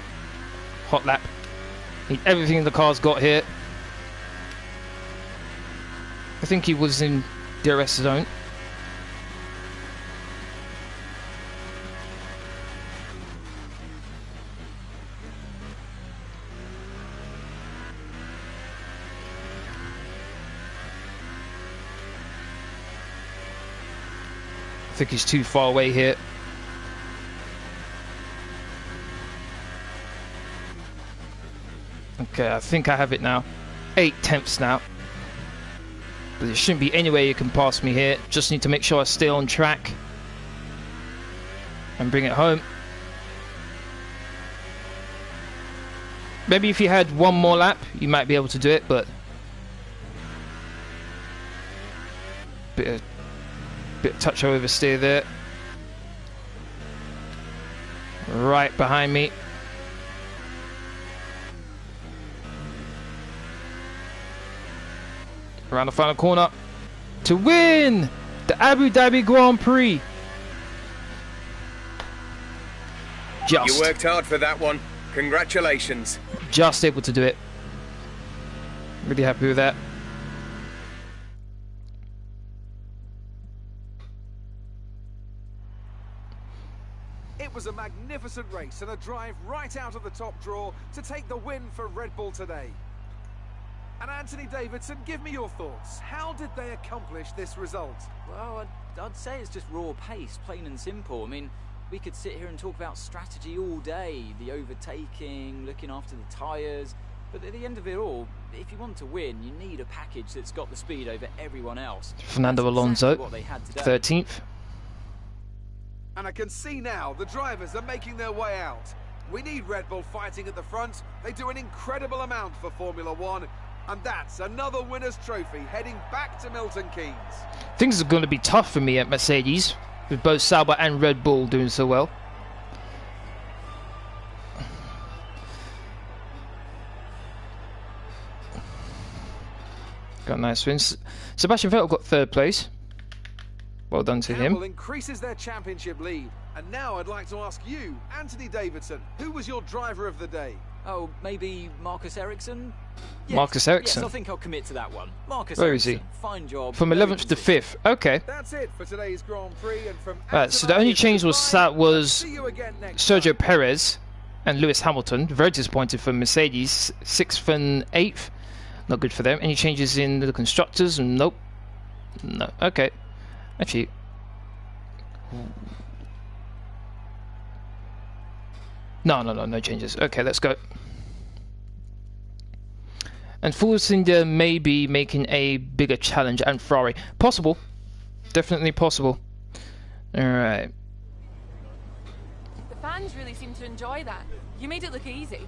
Hot lap. Need everything the car's got here. I think he was in DRS zone. I think he's too far away here. Okay, I think I have it now. 8 tenths now. But there shouldn't be any way you can pass me here. Just need to make sure I stay on track and bring it home. Maybe if you had one more lap, you might be able to do it, but bit of touch oversteer there. Right behind me. Around the final corner to win the Abu Dhabi Grand Prix. You worked hard for that one. Congratulations. Just able to do it. Really happy with that. It was a magnificent race and a drive right out of the top draw to take the win for Red Bull today. And Anthony Davidson, give me your thoughts. How did they accomplish this result? Well, I'd say it's just raw pace, plain and simple. I mean, we could sit here and talk about strategy all day, the overtaking, looking after the tyres, but at the end of it all, if you want to win, you need a package that's got the speed over everyone else. Fernando Alonso, what they had today. 13th. And I can see now the drivers are making their way out. We need Red Bull fighting at the front. They do an incredible amount for Formula One. And that's another winner's trophy heading back to Milton Keynes. Things are going to be tough for me at Mercedes, with both Sauber and Red Bull doing so well. Got nice wins. Sebastian Vettel got 3rd place. Well done to him. Campbell increases their championship lead. And now I'd like to ask you, Anthony Davidson, who was your driver of the day? Oh, maybe Marcus Ericsson? Yes. Marcus Ericsson? Yes, I think I'll commit to that one. Marcus Where Ericsson. is he? Fine job. From 11th to 5th. Okay. That's it for today's Grand Prix. And from So the only change was Sergio Perez and Lewis Hamilton. Very disappointed for Mercedes. 6th and 8th. Not good for them. Any changes in the constructors? Nope. No. Okay. Actually. No changes. Okay, let's go. And Force India may be making a bigger challenge, and Ferrari. Possible. Definitely possible. Alright. The fans really seem to enjoy that. You made it look easy.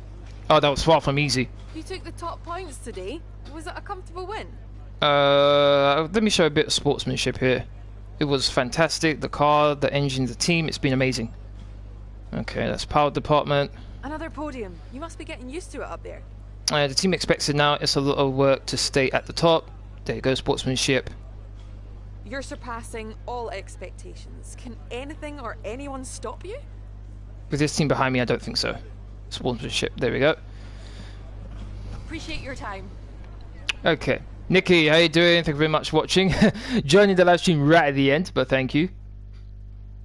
Oh, that was far from easy. You took the top points today. Was it a comfortable win? Let me show a bit of sportsmanship here. It was fantastic. The car, the engine, the team. It's been amazing. Okay, that's power department. Another podium. You must be getting used to it up there. The team expects it now. It's a lot of work to stay at the top. There you go, sportsmanship. You're surpassing all expectations. Can anything or anyone stop you? With this team behind me, I don't think so. Sportsmanship, there we go. Appreciate your time. Okay. Nikki, how you doing? Thank you very much for watching. Joining the live stream right at the end, but thank you.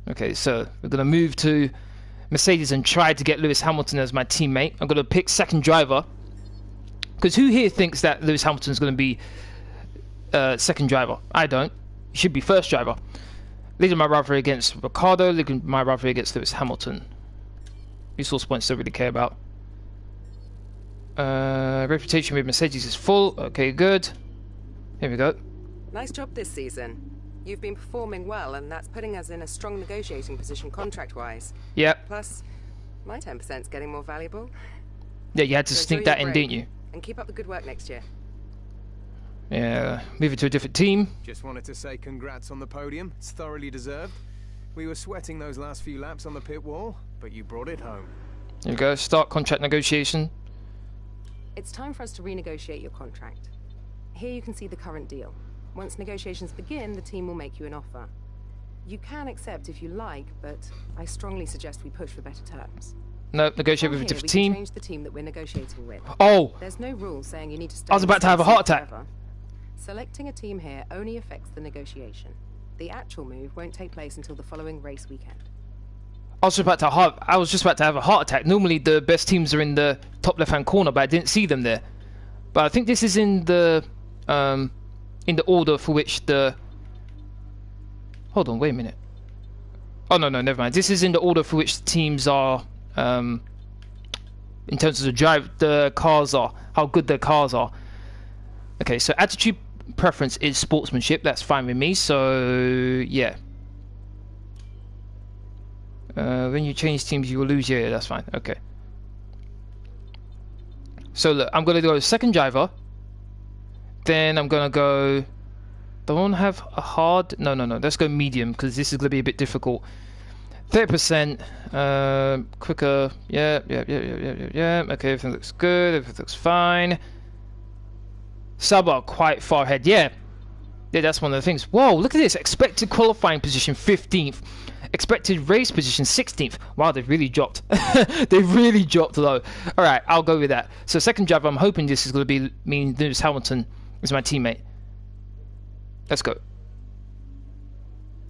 Okay, so we're going to move to Mercedes and try to get Lewis Hamilton as my teammate. I'm going to pick 2nd driver. Because who here thinks that Lewis Hamilton is going to be 2nd driver? I don't. He should be 1st driver. Leading my rivalry against Riccardo, leading my rivalry against Lewis Hamilton. Resource points don't really care about. Reputation with Mercedes is full. Okay, good. Here we go. Nice job this season. You've been performing well, and that's putting us in a strong negotiating position contract-wise. Yep. Plus, my 10%'s getting more valuable. Yeah, you had to So sneak enjoy that your in, break, didn't you? And keep up the good work next year. Yeah, moving to a different team. Just wanted to say congrats on the podium. It's thoroughly deserved. We were sweating those last few laps on the pit wall, but you brought it home. There we go, start contract negotiation. It's time for us to renegotiate your contract. Here you can see the current deal. Once negotiations begin, the team will make you an offer. You can accept if you like, but I strongly suggest we push for better terms. No, negotiate with a From here, different we team. can change the team that we're negotiating with. Oh! There's no rule saying you need to stay. I was about to have a heart attack. forever. Selecting a team here only affects the negotiation. The actual move won't take place until the following race weekend. I was just about to have a heart attack. Normally the best teams are in the top left-hand corner, but I didn't see them there. But I think this is in the order for which the... Hold on, wait a minute. Oh, no, never mind. This is in the order for which the teams are, in terms of the cars are, how good their cars are. Okay, so attitude preference is sportsmanship. That's fine with me, so yeah. When you change teams, you will lose. Yeah, that's fine. Okay. So look, I'm gonna go 2nd driver. Then I'm gonna go. Don't have a hard. No. Let's go medium because this is gonna be a bit difficult. 30%. Quicker. Yeah. Okay, everything looks good. Everything looks fine. Sauber quite far ahead. Yeah, that's one of the things. Whoa, look at this. Expected qualifying position 15th. Expected race position 16th. Wow, they've really dropped. They've really dropped low. Alright, I'll go with that. So second driver, I'm hoping this is going to be mean Lewis Hamilton is my teammate. Let's go.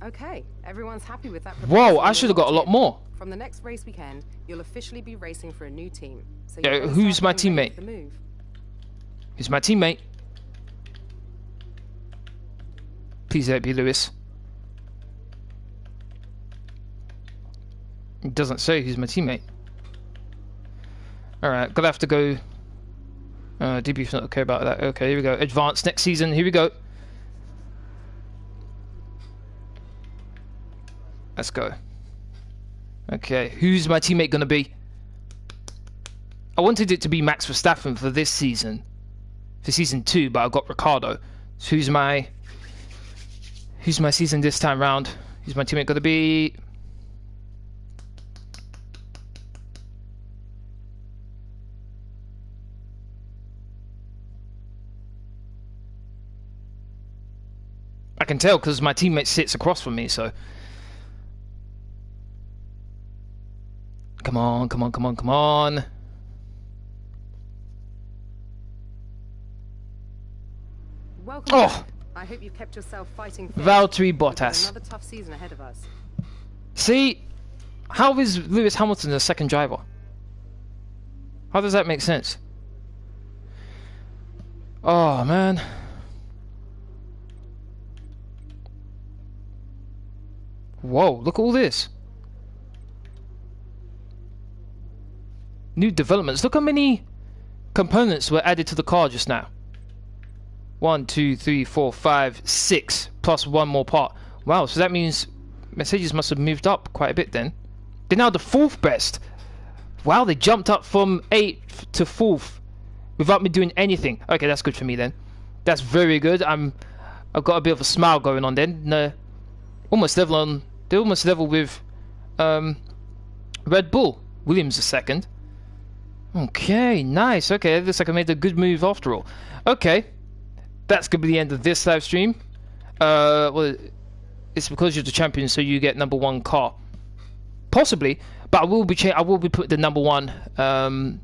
Okay, everyone's happy with that. Whoa, I should have got a lot more. From the next race weekend, you'll officially be racing for a new team. So who's my teammate? Who's my teammate? Please let it be Lewis. It doesn't say who's my teammate. Alright, gonna have to go. DB's not okay about that. Okay, here we go. Advanced next season. Here we go. Let's go. Okay, who's my teammate gonna be? I wanted it to be Max Verstappen for this season, for season 2, but I got Riccardo. So who's my season this time round? Who's my teammate gonna be? I can tell because my teammate sits across from me, so. Come on, come on, come on, come on. Welcome. Oh! I hope you kept yourself fighting fit. Valtteri Bottas. Another tough season ahead of us. See, how is Lewis Hamilton the second driver? How does that make sense? Oh, man. Whoa, look at all this. New developments. Look how many components were added to the car just now. 1, 2, 3, 4, 5, 6, plus one more part. Wow, so that means Mercedes must have moved up quite a bit then. They're now the 4th best. Wow, they jumped up from 8th to 4th without me doing anything. Okay, that's good for me then. That's very good. I've got a bit of a smile going on then. No, almost level on. They're almost level with Red Bull. Williams is second. Okay, nice. Okay, it looks like I made a good move after all. Okay, that's gonna be the end of this live stream. Well, it's because you're the champion, so you get number 1 car, possibly. But I will be putting the number one on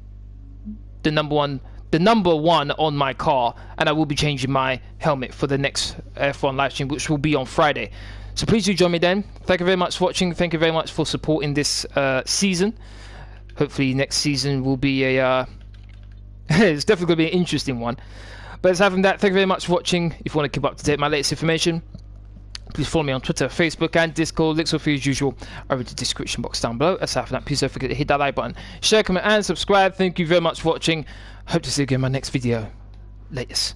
my car, and I will be changing my helmet for the next F1 live stream, which will be on Friday. So please do join me then. Thank you very much for watching. Thank you very much for supporting this season. Hopefully next season will be a it's definitely going to be an interesting one. But aside from that, thank you very much for watching. If you want to keep up to date with my latest information, please follow me on Twitter, Facebook and Discord. Links are free as usual over in the description box down below. Aside from that, please don't forget to hit that like button, share, comment and subscribe. Thank you very much for watching. Hope to see you again in my next video. Latest.